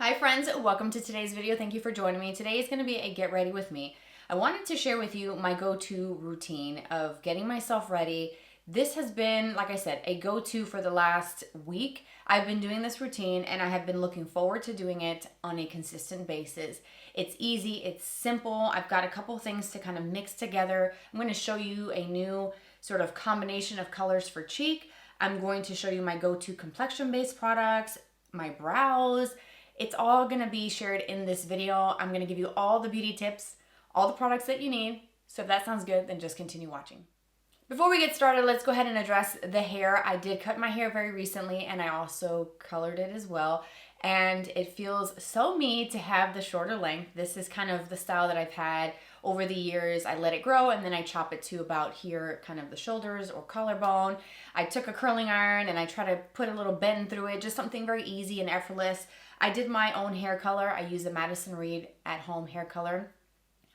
Hi friends, welcome to today's video. Thank you for joining me. Today is going to be a get ready with me. I wanted to share with you my go-to routine of getting myself ready. This has been, like I said, a go-to for the last week. I've been doing this routine and I have been looking forward to doing it on a consistent basis. It's easy, it's simple. I've got a couple things to kind of mix together. I'm going to show you a new sort of combination of colors for cheek. I'm going to show you my go-to complexion-based products, my brows. It's all gonna be shared in this video. I'm gonna give you all the beauty tips, all the products that you need. So if that sounds good, then just continue watching. Before we get started, let's go ahead and address the hair. I did cut my hair very recently and I also colored it as well. And it feels so me to have the shorter length. This is kind of the style that I've had over the years. I let it grow and then I chop it to about here, kind of the shoulders or collarbone. I took a curling iron and I try to put a little bend through it, just something very easy and effortless. I did my own hair color. I use the Madison at home hair color.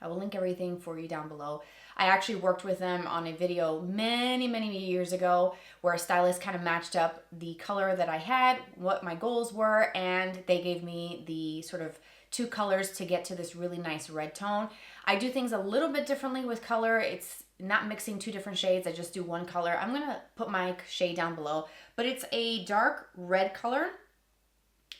I will link everything for you down below. I actually worked with them on a video many years ago where a stylist kind of matched up the color that I had, what my goals were, and they gave me the sort of two colors to get to this really nice red tone. I do things a little bit differently with color. It's not mixing two different shades. I just do one color. I'm gonna put my shade down below, but it's a dark red color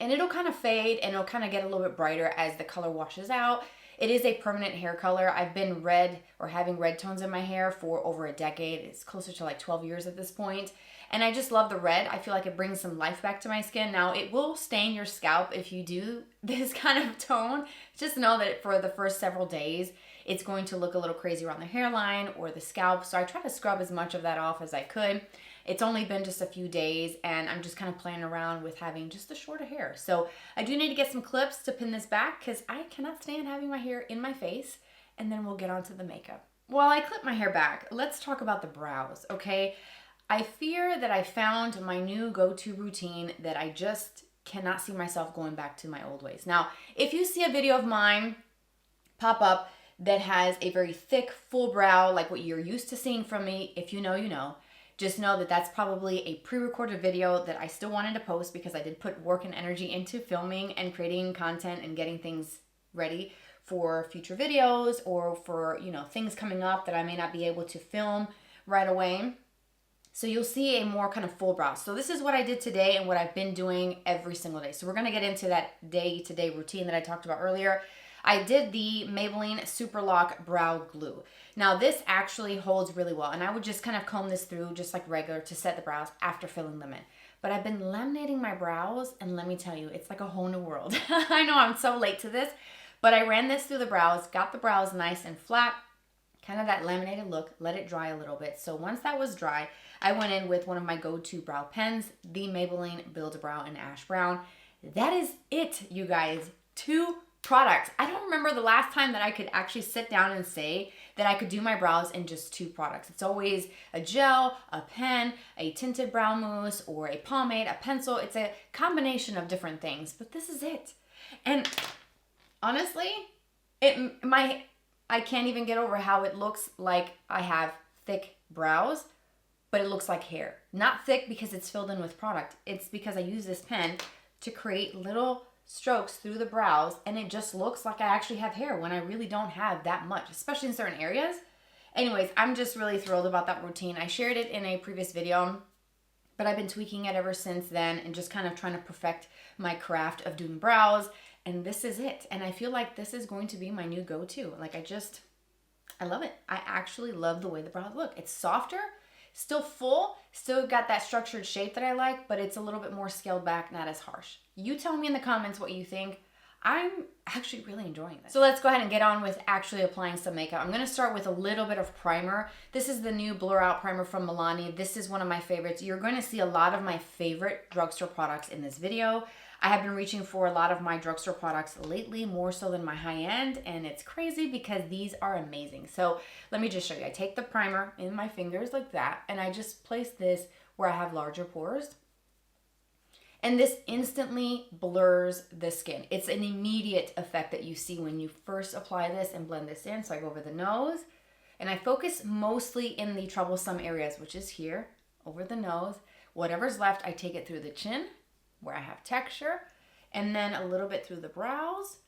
and it'll kind of fade and it'll kind of get a little bit brighter as the color washes out. It is a permanent hair color. I've been red or having red tones in my hair for over a decade. It's closer to like 12 years at this point. And I just love the red. I feel like it brings some life back to my skin. Now, it will stain your scalp if you do this kind of tone. Just know that for the first several days, it's going to look a little crazy around the hairline or the scalp. So I try to scrub as much of that off as I could. It's only been just a few days and I'm just kind of playing around with having just the shorter hair. So I do need to get some clips to pin this back because I cannot stand having my hair in my face, and then we'll get on to the makeup. While I clip my hair back, let's talk about the brows, okay? I fear that I found my new go-to routine that I just cannot see myself going back to my old ways. Now, if you see a video of mine pop up that has a very thick, full brow, like what you're used to seeing from me, if you know, you know. Just know that that's probably a pre-recorded video that I still wanted to post because I did put work and energy into filming and creating content and getting things ready for future videos or for, you know, things coming up that I may not be able to film right away. So you'll see a more kind of full brow. So this is what I did today and what I've been doing every single day. So we're gonna get into that day-to-day routine that I talked about earlier. I did the Maybelline Super Lock Brow Glue. Now this actually holds really well and I would just kind of comb this through just like regular to set the brows after filling them in. But I've been laminating my brows and let me tell you, it's like a whole new world. I know I'm so late to this, but I ran this through the brows, got the brows nice and flat, kind of that laminated look, let it dry a little bit. So once that was dry, I went in with one of my go-to brow pens, the Maybelline Build-A-Brow in Ash Brown. That is it, you guys. 2 products. I don't remember the last time that I could actually sit down and say that I could do my brows in just 2 products. It's always a gel, a pen, a tinted brow mousse, or a pomade, a pencil. It's a combination of different things, but this is it. And honestly, I can't even get over how it looks like I have thick brows, but it looks like hair. Not thick because it's filled in with product. It's because I use this pen to create little strokes through the brows and it just looks like I actually have hair when I really don't have that much, especially in certain areas. Anyways, I'm just really thrilled about that routine. I shared it in a previous video, but I've been tweaking it ever since then and just kind of trying to perfect my craft of doing brows, and this is it. And I feel like this is going to be my new go-to. Like I love it. I actually love the way the brows look. It's softer, still full, still got that structured shape that I like, but it's a little bit more scaled back, not as harsh. You tell me in the comments what you think. I'm actually really enjoying this. So let's go ahead and get on with actually applying some makeup. I'm gonna start with a little bit of primer. This is the new Blur Out Primer from Milani. This is one of my favorites. You're gonna see a lot of my favorite drugstore products in this video. I have been reaching for a lot of my drugstore products lately, more so than my high-end, and it's crazy because these are amazing. So let me just show you. I take the primer in my fingers like that, and I just place this where I have larger pores. And this instantly blurs the skin. It's an immediate effect that you see when you first apply this and blend this in. So I go over the nose, and I focus mostly in the troublesome areas, which is here, over the nose. Whatever's left, I take it through the chin, where I have texture, and then a little bit through the brows,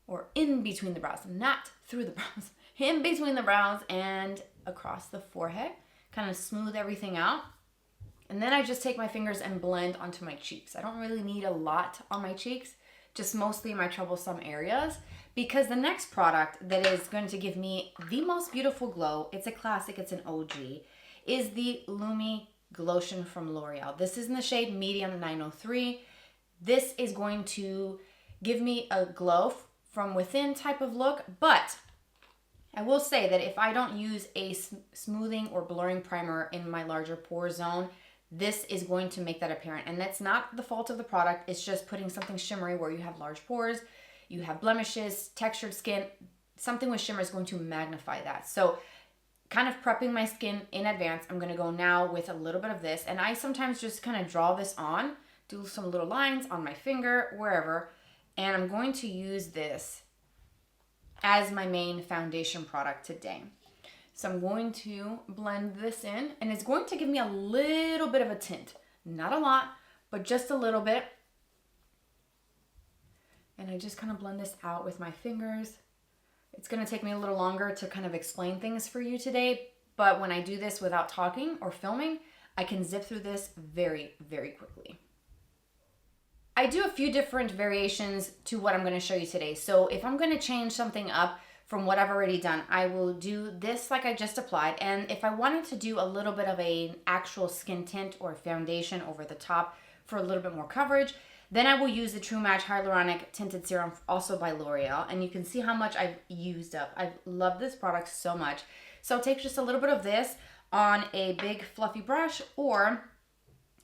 or in between the brows, not through the brows, in between the brows and across the forehead. Kind of smooth everything out. And then I just take my fingers and blend onto my cheeks. I don't really need a lot on my cheeks, just mostly my troublesome areas, because the next product that is going to give me the most beautiful glow, it's a classic, it's an OG, is the Lumi Glotion from L'Oreal. This is in the shade Medium 903. This is going to give me a glow from within type of look, but I will say that if I don't use a smoothing or blurring primer in my larger pore zone, this is going to make that apparent. And that's not the fault of the product. It's just putting something shimmery where you have large pores, you have blemishes, textured skin. Something with shimmer is going to magnify that. So kind of prepping my skin in advance, I'm going to go now with a little bit of this. And I sometimes just kind of draw this on, do some little lines on my finger, wherever. And I'm going to use this as my main foundation product today. So I'm going to blend this in, and it's going to give me a little bit of a tint. Not a lot, but just a little bit. And I just kind of blend this out with my fingers. It's going to take me a little longer to kind of explain things for you today, but when I do this without talking or filming, I can zip through this very, very quickly. I do a few different variations to what I'm going to show you today. So if I'm going to change something up from what I've already done, I will do this like I just applied. And if I wanted to do a little bit of an actual skin tint or foundation over the top for a little bit more coverage, then I will use the True Match Hyaluronic Tinted Serum, also by L'Oreal. And you can see how much I've used up. I love this product so much. So I'll take just a little bit of this on a big fluffy brush, or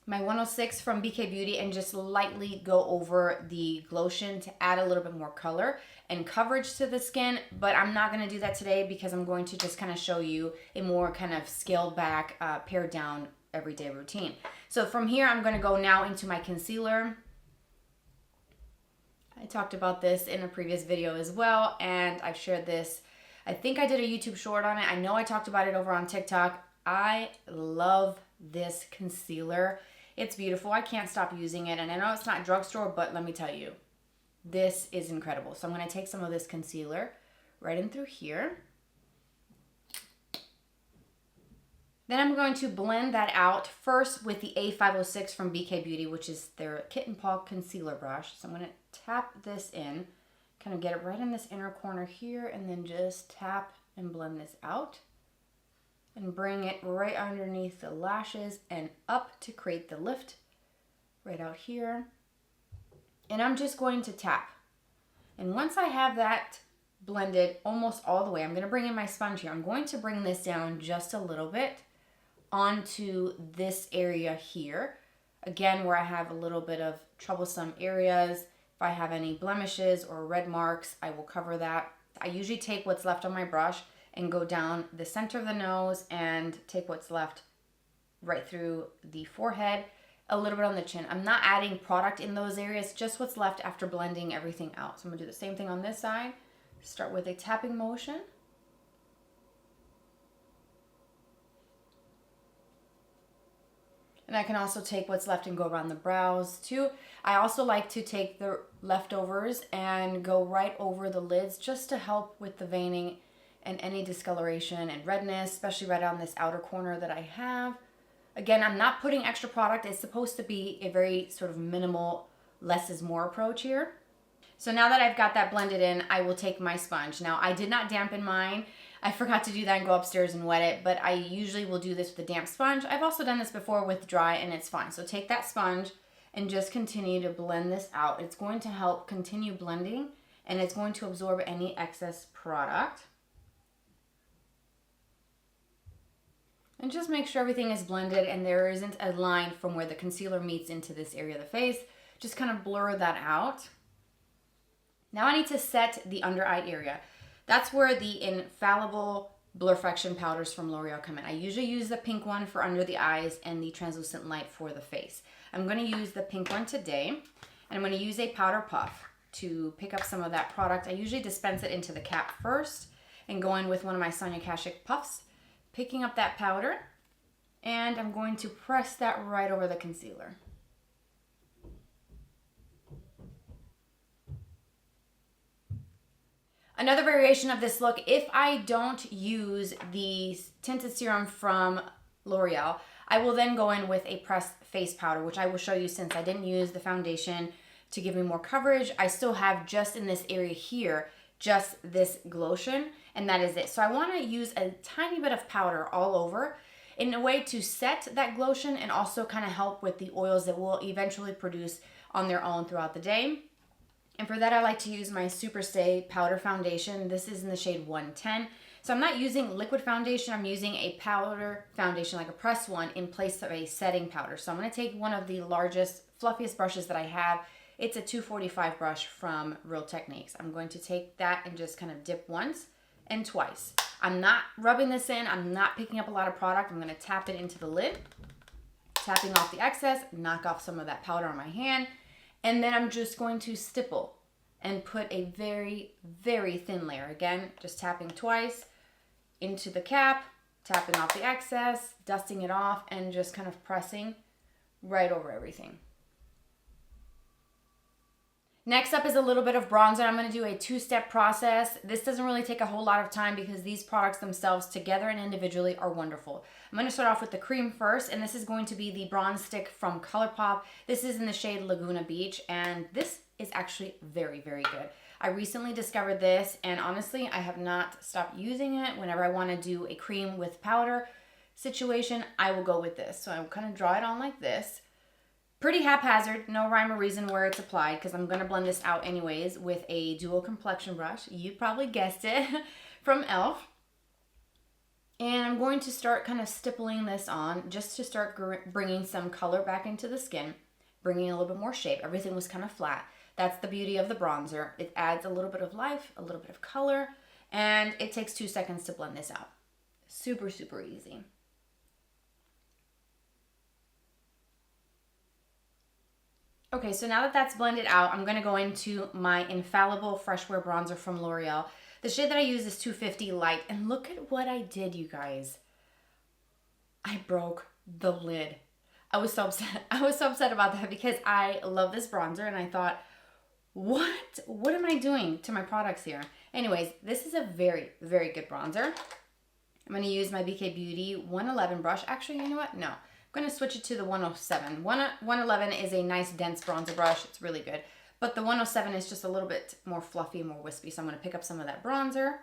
my 106 from BK Beauty, and just lightly go over the Glotion to add a little bit more color and coverage to the skin. But I'm not going to do that today because I'm going to just kind of show you a more kind of scaled back, pared down everyday routine. So from here, I'm going to go now into my concealer. I talked about this in a previous video as well, and I've shared this. I think I did a YouTube short on it. I know I talked about it over on TikTok. I love this concealer. It's beautiful. I can't stop using it. And I know it's not drugstore, but let me tell you, this is incredible. So I'm going to take some of this concealer right in through here. Then I'm going to blend that out first with the A506 from BK Beauty, which is their Kitten Paw Concealer Brush. So I'm going to tap this in, kind of get it right in this inner corner here, and then just tap and blend this out. And bring it right underneath the lashes and up to create the lift right out here. And I'm just going to tap. And once I have that blended almost all the way, I'm going to bring in my sponge here. I'm going to bring this down just a little bit onto this area here. Again, where I have a little bit of troublesome areas. If I have any blemishes or red marks, I will cover that. I usually take what's left on my brush and go down the center of the nose and take what's left right through the forehead, a little bit on the chin. I'm not adding product in those areas, just what's left after blending everything out. So I'm gonna do the same thing on this side. Start with a tapping motion. And I can also take what's left and go around the brows too. I also like to take the leftovers and go right over the lids just to help with the veining and any discoloration and redness, especially right on this outer corner that I have. Again, I'm not putting extra product. It's supposed to be a very sort of minimal, less is more approach here. So now that I've got that blended in, I will take my sponge. Now, I did not dampen mine. I forgot to do that and go upstairs and wet it, but I usually will do this with a damp sponge. I've also done this before with dry, and it's fine. So take that sponge and just continue to blend this out. It's going to help continue blending, and it's going to absorb any excess product. And just make sure everything is blended and there isn't a line from where the concealer meets into this area of the face. Just kind of blur that out. Now I need to set the under eye area. That's where the infallible Blurfection powders from L'Oreal come in. I usually use the pink one for under the eyes and the translucent light for the face. I'm going to use the pink one today, and I'm going to use a powder puff to pick up some of that product. I usually dispense it into the cap first and go in with one of my Sonia Kashuk puffs, picking up that powder, and I'm going to press that right over the concealer. Another variation of this look, if I don't use the tinted serum from L'Oreal, I will then go in with a pressed face powder, which I will show you since I didn't use the foundation to give me more coverage. I still have just in this area here, just this Glotion, and that is it. So I want to use a tiny bit of powder all over in a way to set that Glotion and also kind of help with the oils that will eventually produce on their own throughout the day. And for that, I like to use my Superstay Powder Foundation. This is in the shade 110. So I'm not using liquid foundation. I'm using a powder foundation, like a pressed one, in place of a setting powder. So I'm going to take one of the largest, fluffiest brushes that I have. It's a 245 brush from Real Techniques. I'm going to take that and just kind of dip once and twice. I'm not rubbing this in. I'm not picking up a lot of product. I'm going to tap it into the lid, tapping off the excess, knock off some of that powder on my hand. And then I'm just going to stipple and put a very, very thin layer. Again, just tapping twice into the cap, tapping off the excess, dusting it off, and just kind of pressing right over everything. Next up is a little bit of bronzer. I'm going to do a two-step process. This doesn't really take a whole lot of time because these products themselves together and individually are wonderful. I'm going to start off with the cream first, and this is going to be the bronze stick from Colourpop. This is in the shade Laguna Beach, and this is actually very, very good. I recently discovered this, and honestly, I have not stopped using it. Whenever I want to do a cream with powder situation, I will go with this. So I will kind of draw it on like this. Pretty haphazard, no rhyme or reason where it's applied because I'm going to blend this out anyways with a dual complexion brush. You probably guessed it, from e.l.f. And I'm going to start kind of stippling this on just to start bringing some color back into the skin, bringing a little bit more shape. Everything was kind of flat. That's the beauty of the bronzer. It adds a little bit of life, a little bit of color, and it takes 2 seconds to blend this out. Super, super easy. Okay, so now that that's blended out, I'm going to go into my Infallible Fresh Wear Bronzer from L'Oreal. The shade that I use is 250 Light, and look at what I did, you guys. I broke the lid. I was so upset. I was so upset about that because I love this bronzer, and I thought, what am I doing to my products here? Anyways, this is a very, very good bronzer. I'm going to use my BK Beauty 111 brush. Actually, you know what? No. I'm going to switch it to the 107. 111 is a nice dense bronzer brush. It's really good. But the 107 is just a little bit more fluffy, more wispy. So I'm going to pick up some of that bronzer.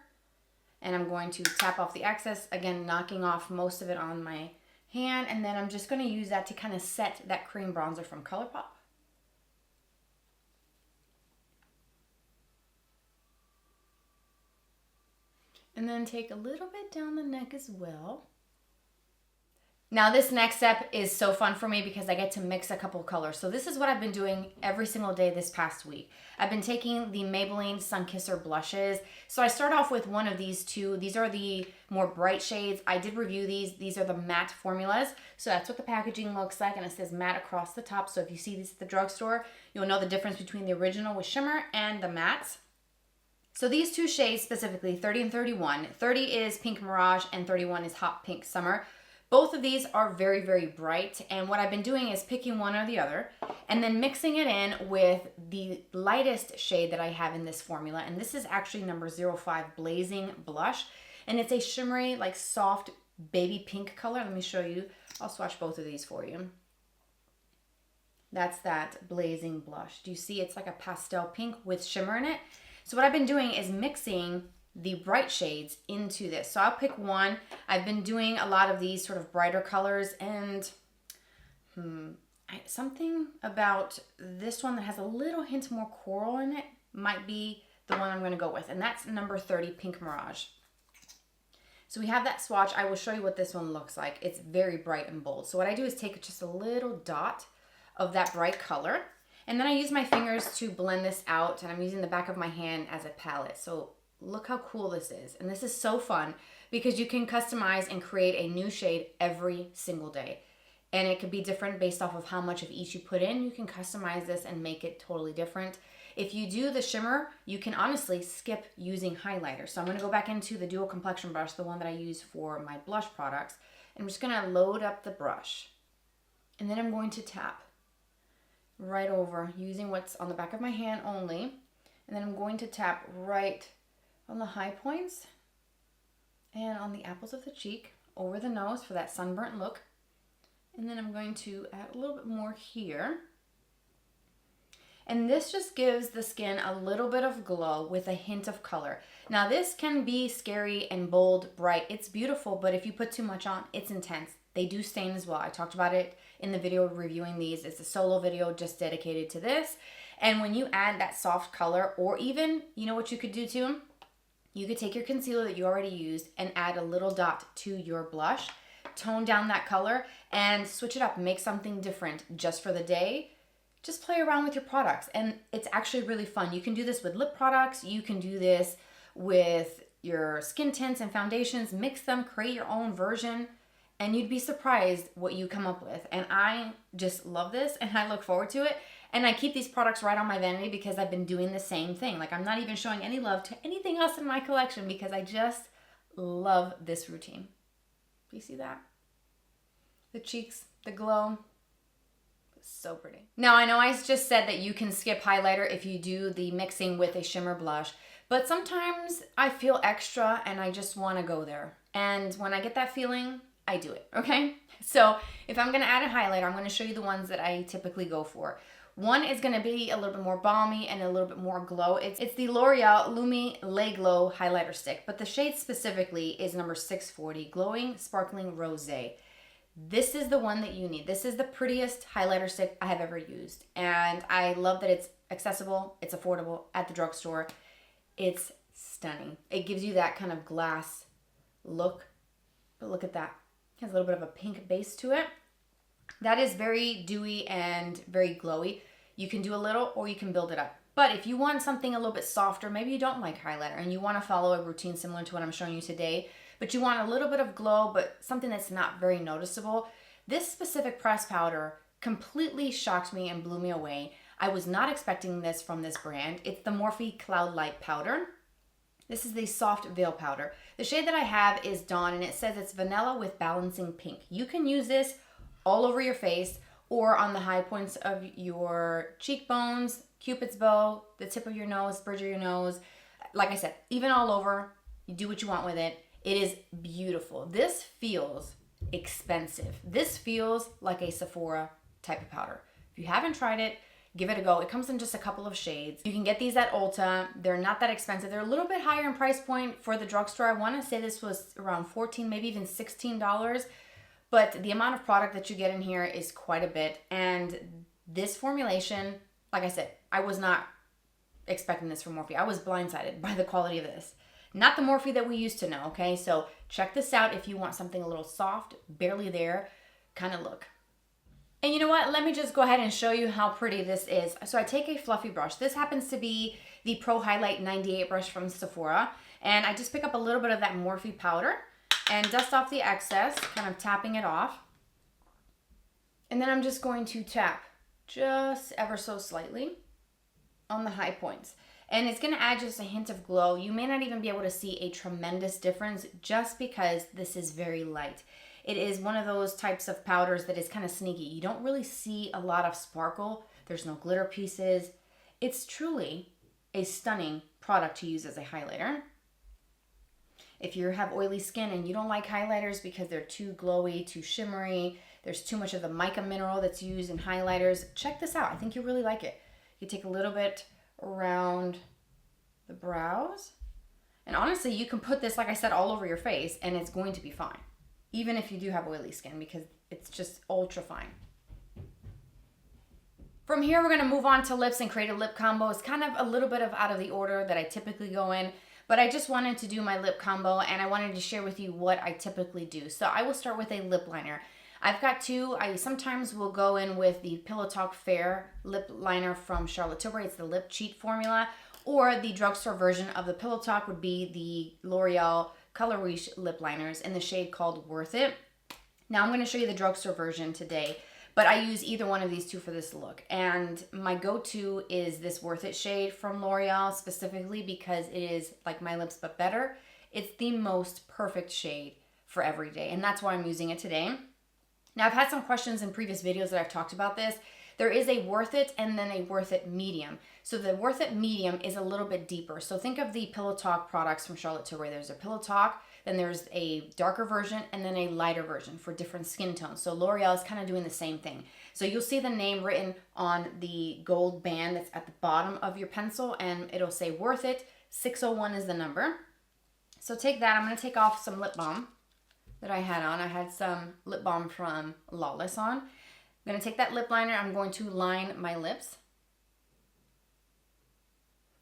And I'm going to tap off the excess. Again, knocking off most of it on my hand. And then I'm just going to use that to kind of set that cream bronzer from Colourpop. And then take a little bit down the neck as well. Now this next step is so fun for me because I get to mix a couple colors. So this is what I've been doing every single day this past week. I've been taking the Maybelline Sunkisser blushes. So I start off with one of these two. These are the more bright shades. I did review these. These are the matte formulas. So that's what the packaging looks like, and it says matte across the top. So if you see these at the drugstore, you'll know the difference between the original with shimmer and the mattes. So these two shades specifically, 30 and 31. 30 is Pink Mirage and 31 is Hot Pink Summer. Both of these are very, very bright, and what I've been doing is picking one or the other and then mixing it in with the lightest shade that I have in this formula, and this is actually number 05 Blazing Blush, and it's a shimmery, like soft baby pink color. Let me show you. I'll swatch both of these for you. That's that Blazing Blush. Do you see it's like a pastel pink with shimmer in it? So what I've been doing is mixing the bright shades into this. So I'll pick one. I've been doing a lot of these sort of brighter colors, and something about this one that has a little hint more coral in it might be the one I'm going to go with, and that's number 30 Pink Mirage. So we have that swatch. I will show you what this one looks like. It's very bright and bold. So what I do is take just a little dot of that bright color, and then I use my fingers to blend this out, and I'm using the back of my hand as a palette. So look how cool this is. And this is so fun because you can customize and create a new shade every single day. And it could be different based off of how much of each you put in. You can customize this and make it totally different. If you do the shimmer, you can honestly skip using highlighter. So I'm going to go back into the dual complexion brush, the one that I use for my blush products. And I'm just going to load up the brush. And then I'm going to tap right over using what's on the back of my hand only. And then I'm going to tap right on the high points and on the apples of the cheek, over the nose for that sunburnt look. And then I'm going to add a little bit more here. And this just gives the skin a little bit of glow with a hint of color. Now this can be scary and bold, bright. It's beautiful, but if you put too much on, it's intense. They do stain as well. I talked about it in the video reviewing these. It's a solo video just dedicated to this. And when you add that soft color, or even, you know what you could do too? You could take your concealer that you already used and add a little dot to your blush, tone down that color, and switch it up, make something different just for the day. Just play around with your products, and it's actually really fun. You can do this with lip products, you can do this with your skin tints and foundations, mix them, create your own version, and you'd be surprised what you come up with. And I just love this, and I look forward to it. And I keep these products right on my vanity because I've been doing the same thing. Like, I'm not even showing any love to anything else in my collection because I just love this routine. Do you see that? The cheeks, the glow. So pretty. Now, I know I just said that you can skip highlighter if you do the mixing with a shimmer blush, but sometimes I feel extra and I just want to go there. And when I get that feeling, I do it, okay? So if I'm going to add a highlighter, I'm going to show you the ones that I typically go for. One is going to be a little bit more balmy and a little bit more glow. It's the L'Oreal Lumi Le Glow highlighter stick, but the shade specifically is number 640, Glowing Sparkling Rosé. This is the one that you need. This is the prettiest highlighter stick I have ever used. And I love that it's accessible, it's affordable at the drugstore. It's stunning. It gives you that kind of glass look. But look at that. It has a little bit of a pink base to it. That is very dewy and very glowy. You can do a little or you can build it up. But if you want something a little bit softer, maybe you don't like highlighter and you want to follow a routine similar to what I'm showing you today, but you want a little bit of glow, but something that's not very noticeable, this specific pressed powder completely shocked me and blew me away. I was not expecting this from this brand. It's the Morphe Cloud Light Powder. This is the soft veil powder. The shade that I have is Dawn, and it says it's vanilla with balancing pink. You can use this all over your face or on the high points of your cheekbones, Cupid's bow, the tip of your nose, bridge of your nose. Like I said, even all over, you do what you want with it. It is beautiful. This feels expensive. This feels like a Sephora type of powder. If you haven't tried it, give it a go. It comes in just a couple of shades. You can get these at Ulta. They're not that expensive. They're a little bit higher in price point for the drugstore. I want to say this was around $14, maybe even $16. But the amount of product that you get in here is quite a bit. And this formulation, like I said, I was not expecting this from Morphe. I was blindsided by the quality of this. Not the Morphe that we used to know, okay? So check this out if you want something a little soft, barely there kind of look. And you know what? Let me just go ahead and show you how pretty this is. So I take a fluffy brush. This happens to be the Pro Highlight 98 brush from Sephora. And I just pick up a little bit of that Morphe powder and dust off the excess, kind of tapping it off. And then I'm just going to tap just ever so slightly on the high points. And it's going to add just a hint of glow. You may not even be able to see a tremendous difference just because this is very light. It is one of those types of powders that is kind of sneaky. You don't really see a lot of sparkle. There's no glitter pieces. It's truly a stunning product to use as a highlighter. If you have oily skin and you don't like highlighters because they're too glowy, too shimmery, there's too much of the mica mineral that's used in highlighters, check this out. I think you'll really like it. You take a little bit around the brows. And honestly, you can put this, like I said, all over your face and it's going to be fine. Even if you do have oily skin, because it's just ultra fine. From here, we're going to move on to lips and create a lip combo. It's kind of a little bit of out of the order that I typically go in, but I just wanted to do my lip combo and I wanted to share with you what I typically do. So I will start with a lip liner. I've got two. I sometimes will go in with the Pillow Talk Fair lip liner from Charlotte Tilbury. It's the Lip Cheat formula, or the drugstore version of the Pillow Talk would be the L'Oreal Color Riche lip liners in the shade called Worth It. Now I'm going to show you the drugstore version today, but I use either one of these two for this look. And my go-to is this Worth It shade from L'Oreal, specifically because it is like my lips but better. It's the most perfect shade for every day, and that's why I'm using it today. Now, I've had some questions in previous videos that I've talked about this. There is a Worth It and then a Worth It medium. So the Worth It medium is a little bit deeper. So think of the Pillow Talk products from Charlotte Tilbury. There's a Pillow Talk, then there's a darker version, and then a lighter version for different skin tones. So L'Oreal is kind of doing the same thing. So you'll see the name written on the gold band that's at the bottom of your pencil, and it'll say Worth It. 601 is the number. So take that. I'm going to take off some lip balm that I had on. I had some lip balm from Lawless on. I'm going to take that lip liner. I'm going to line my lips.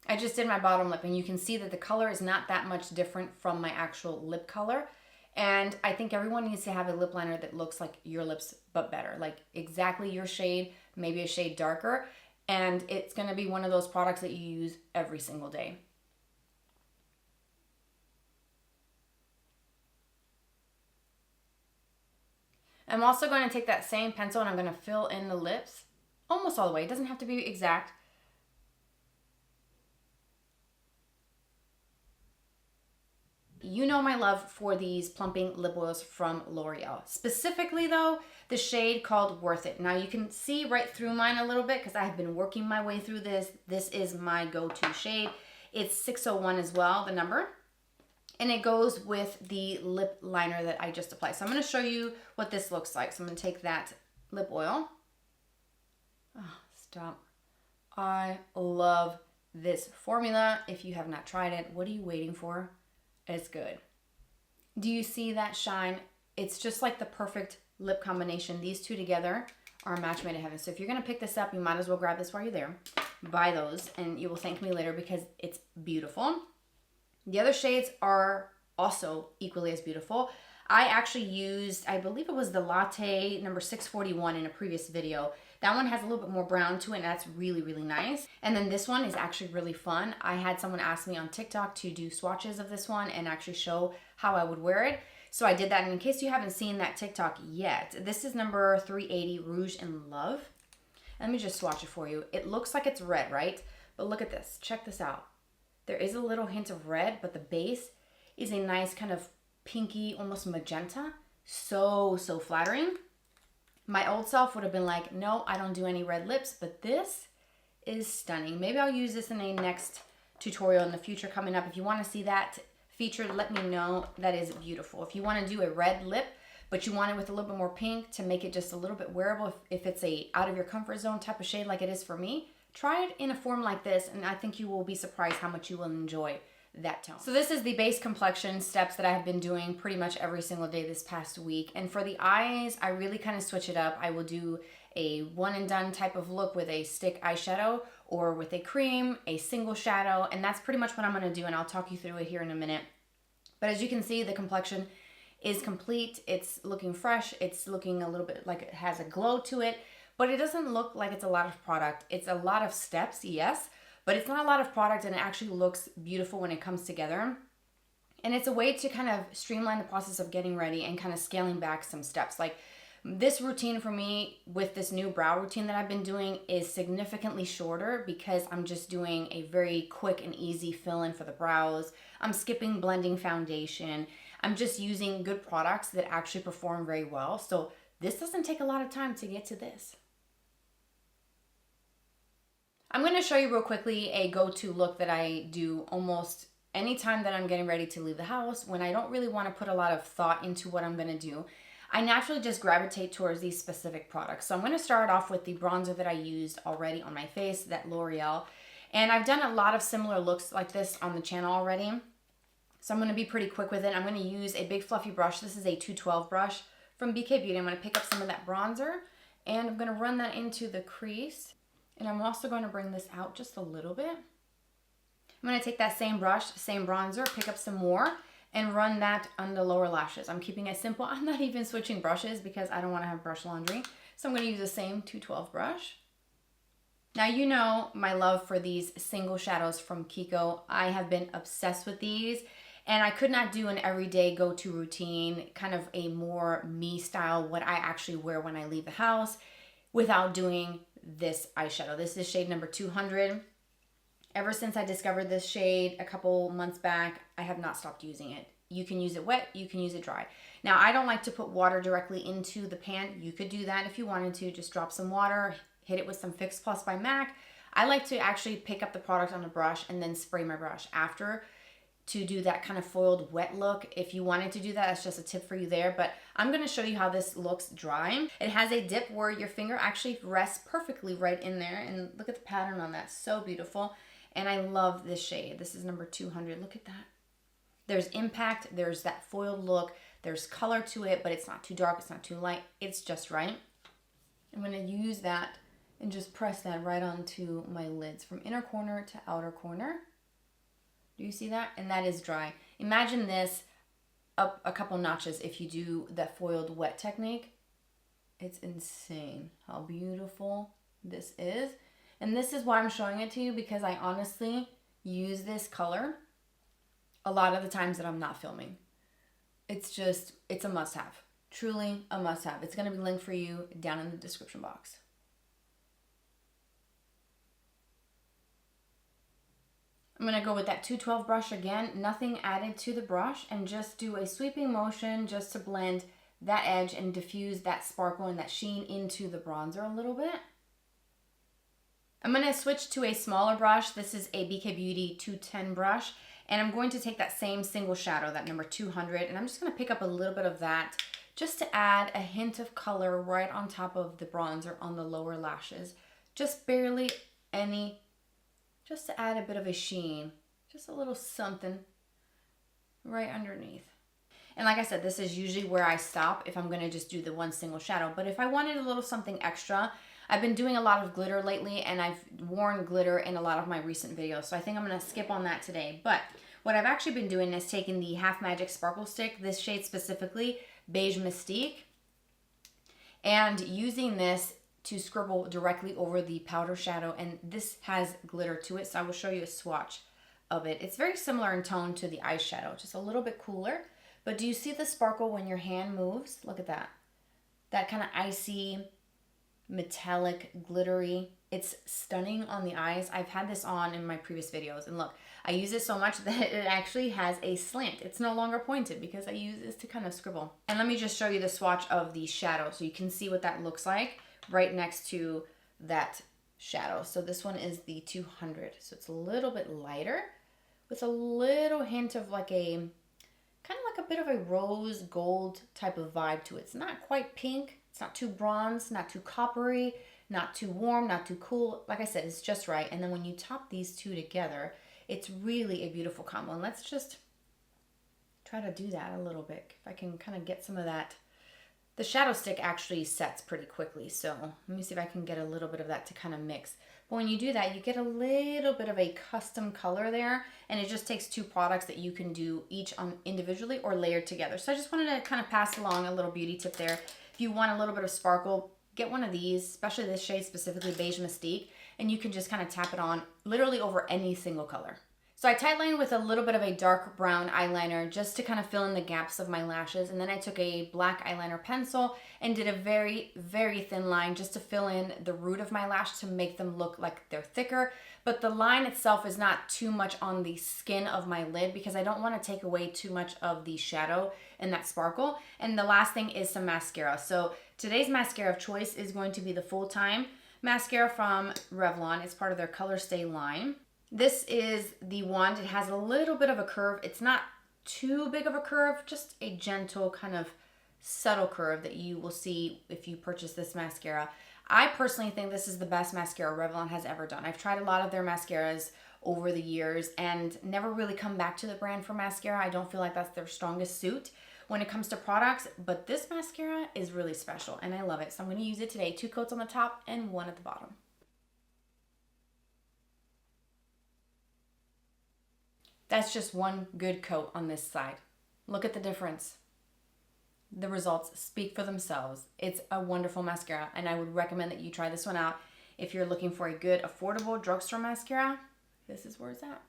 I just did my bottom lip, and you can see that the color is not that much different from my actual lip color. And I think everyone needs to have a lip liner that looks like your lips, but better. Like exactly your shade, maybe a shade darker. And it's going to be one of those products that you use every single day. I'm also going to take that same pencil and I'm going to fill in the lips almost all the way. It doesn't have to be exact. You know my love for these plumping lip oils from L'Oreal. Specifically though, the shade called Worth It. Now you can see right through mine a little bit because I have been working my way through this. This is my go-to shade. It's 601 as well, the number. And it goes with the lip liner that I just applied. So I'm going to show you what this looks like. So I'm going to take that lip oil. Oh, stop. I love this formula. If you have not tried it, what are you waiting for? It's good. Do you see that shine? It's just like the perfect lip combination. These two together are a match made in heaven. So if you're going to pick this up, you might as well grab this while you're there. Buy those and you will thank me later because it's beautiful. The other shades are also equally as beautiful. I actually used, I believe it was the Latte number 641 in a previous video. That one has a little bit more brown to it, and that's really, really nice. And then this one is actually really fun. I had someone ask me on TikTok to do swatches of this one and actually show how I would wear it. So I did that, and in case you haven't seen that TikTok yet, this is number 380, Rouge in Love. Let me just swatch it for you. It looks like it's red, right? But look at this. Check this out. There is a little hint of red, but the base is a nice kind of pinky, almost magenta. So flattering. My old self would have been like, no, I don't do any red lips, but this is stunning. Maybe I'll use this in a next tutorial in the future coming up. If you want to see that featured, let me know. That is beautiful. If you want to do a red lip, but you want it with a little bit more pink to make it just a little bit wearable, if it's a out of your comfort zone type of shade like it is for me, try it in a form like this, and I think you will be surprised how much you will enjoy that tone. So this is the base complexion steps that I have been doing pretty much every single day this past week. And for the eyes, I really kind of switch it up. I will do a one and done type of look with a stick eyeshadow or with a cream, a single shadow, and that's pretty much what I'm going to do, and I'll talk you through it here in a minute. But as you can see, the complexion is complete. It's looking fresh. It's looking a little bit like it has a glow to it, but it doesn't look like it's a lot of product. It's a lot of steps, yes, but it's not a lot of product, and it actually looks beautiful when it comes together. And it's a way to kind of streamline the process of getting ready and kind of scaling back some steps. Like this routine for me with this new brow routine that I've been doing is significantly shorter because I'm just doing a very quick and easy fill-in for the brows. I'm skipping blending foundation. I'm just using good products that actually perform very well. So this doesn't take a lot of time to get to this. I'm going to show you real quickly a go-to look that I do almost anytime that I'm getting ready to leave the house when I don't really want to put a lot of thought into what I'm going to do. I naturally just gravitate towards these specific products. So I'm going to start off with the bronzer that I used already on my face, that L'Oreal. And I've done a lot of similar looks like this on the channel already. So I'm going to be pretty quick with it. I'm going to use a big fluffy brush. This is a 212 brush from BK Beauty. I'm going to pick up some of that bronzer and I'm going to run that into the crease. And I'm also going to bring this out just a little bit. I'm going to take that same brush, same bronzer, pick up some more, and run that on the lower lashes. I'm keeping it simple. I'm not even switching brushes because I don't want to have brush laundry. So I'm going to use the same 212 brush. Now you know my love for these single shadows from Kiko. I have been obsessed with these. And I could not do an everyday go-to routine, kind of a more me style, what I actually wear when I leave the house, without doing this eyeshadow. This is shade number 200. Ever since I discovered this shade a couple months back, I have not stopped using it. You can use it wet, you can use it dry. Now, I don't like to put water directly into the pan. You could do that if you wanted to. Just drop some water, hit it with some Fix Plus by MAC. I like to actually pick up the product on a brush and then spray my brush after to do that kind of foiled wet look. If you wanted to do that, that's just a tip for you there, but I'm going to show you how this looks dry. It has a dip where your finger actually rests perfectly right in there, and look at the pattern on that, so beautiful. And I love this shade. This is number 200. Look at that. There's impact, there's that foiled look, there's color to it, but it's not too dark, it's not too light, it's just right. I'm going to use that and just press that right onto my lids from inner corner to outer corner. Do you see that? And that is dry. Imagine this up a couple notches if you do that foiled wet technique. It's insane how beautiful this is. And this is why I'm showing it to you, because I honestly use this color a lot of the times that I'm not filming. It's a must-have. Truly a must-have. It's going to be linked for you down in the description box. I'm going to go with that 212 brush again, nothing added to the brush, and just do a sweeping motion just to blend that edge and diffuse that sparkle and that sheen into the bronzer a little bit. I'm going to switch to a smaller brush. This is a BK Beauty 210 brush, and I'm going to take that same single shadow, that number 200, and I'm just going to pick up a little bit of that just to add a hint of color right on top of the bronzer on the lower lashes. Just barely any, just to add a bit of a sheen, just a little something right underneath. And like I said, this is usually where I stop if I'm going to just do the one single shadow. But if I wanted a little something extra, I've been doing a lot of glitter lately, and I've worn glitter in a lot of my recent videos, so I think I'm going to skip on that today. But what I've actually been doing is taking the Half Magic Sparkle Stick, this shade specifically, Beige Mystique, and using this to scribble directly over the powder shadow, and this has glitter to it, so I will show you a swatch of it. It's very similar in tone to the eyeshadow, just a little bit cooler. But do you see the sparkle when your hand moves? Look at that. That kind of icy, metallic, glittery. It's stunning on the eyes. I've had this on in my previous videos, and look, I use it so much that it actually has a slant. It's no longer pointed because I use this to kind of scribble. And let me just show you the swatch of the shadow so you can see what that looks like right next to that shadow. So this one is the 200. So it's a little bit lighter with a little hint of like a, kind of like a bit of a rose gold type of vibe to it. It's not quite pink. It's not too bronze, not too coppery, not too warm, not too cool. Like I said, it's just right. And then when you top these two together, it's really a beautiful combo. And let's just try to do that a little bit. If I can kind of get some of that. The shadow stick actually sets pretty quickly, so let me see if I can get a little bit of that to kind of mix. But when you do that, you get a little bit of a custom color there, and it just takes two products that you can do each on individually or layered together. So I just wanted to kind of pass along a little beauty tip there. If you want a little bit of sparkle, get one of these, especially this shade specifically, Beige Mystique, and you can just kind of tap it on literally over any single color. So I tightlined with a little bit of a dark brown eyeliner just to kind of fill in the gaps of my lashes. And then I took a black eyeliner pencil and did a very, very thin line just to fill in the root of my lash to make them look like they're thicker. But the line itself is not too much on the skin of my lid because I don't want to take away too much of the shadow and that sparkle. And the last thing is some mascara. So today's mascara of choice is going to be the Full-Time mascara from Revlon. It's part of their Color Stay line. This is the wand. It has a little bit of a curve. It's not too big of a curve, just a gentle kind of subtle curve that you will see if you purchase this mascara. I personally think this is the best mascara Revlon has ever done. I've tried a lot of their mascaras over the years and never really come back to the brand for mascara. I don't feel like that's their strongest suit when it comes to products, but this mascara is really special and I love it. So I'm going to use it today. 2 coats on the top and 1 at the bottom. That's just 1 good coat on this side. Look at the difference. The results speak for themselves. It's a wonderful mascara, and I would recommend that you try this one out. If you're looking for a good, affordable drugstore mascara, this is where it's at.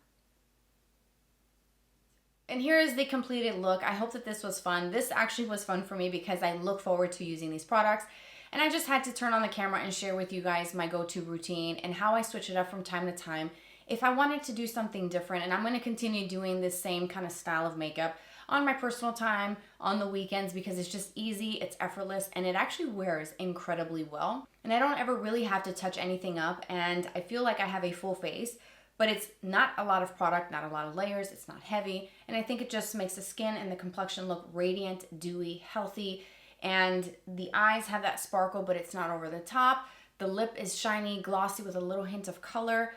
And here is the completed look. I hope that this was fun. This actually was fun for me because I look forward to using these products. And I just had to turn on the camera and share with you guys my go-to routine and how I switch it up from time to time. If I wanted to do something different, and I'm going to continue doing this same kind of style of makeup, on my personal time, on the weekends, because it's just easy, it's effortless, and it actually wears incredibly well. And I don't ever really have to touch anything up, and I feel like I have a full face, but it's not a lot of product, not a lot of layers, it's not heavy, and I think it just makes the skin and the complexion look radiant, dewy, healthy, and the eyes have that sparkle, but it's not over the top. The lip is shiny, glossy with a little hint of color.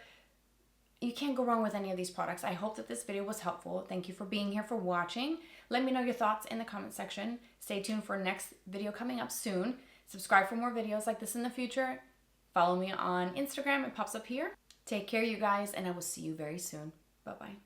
You can't go wrong with any of these products. I hope that this video was helpful. Thank you for being here, for watching. Let me know your thoughts in the comment section. Stay tuned for next video coming up soon. Subscribe for more videos like this in the future. Follow me on Instagram. It pops up here. Take care, you guys, and I will see you very soon. Bye-bye.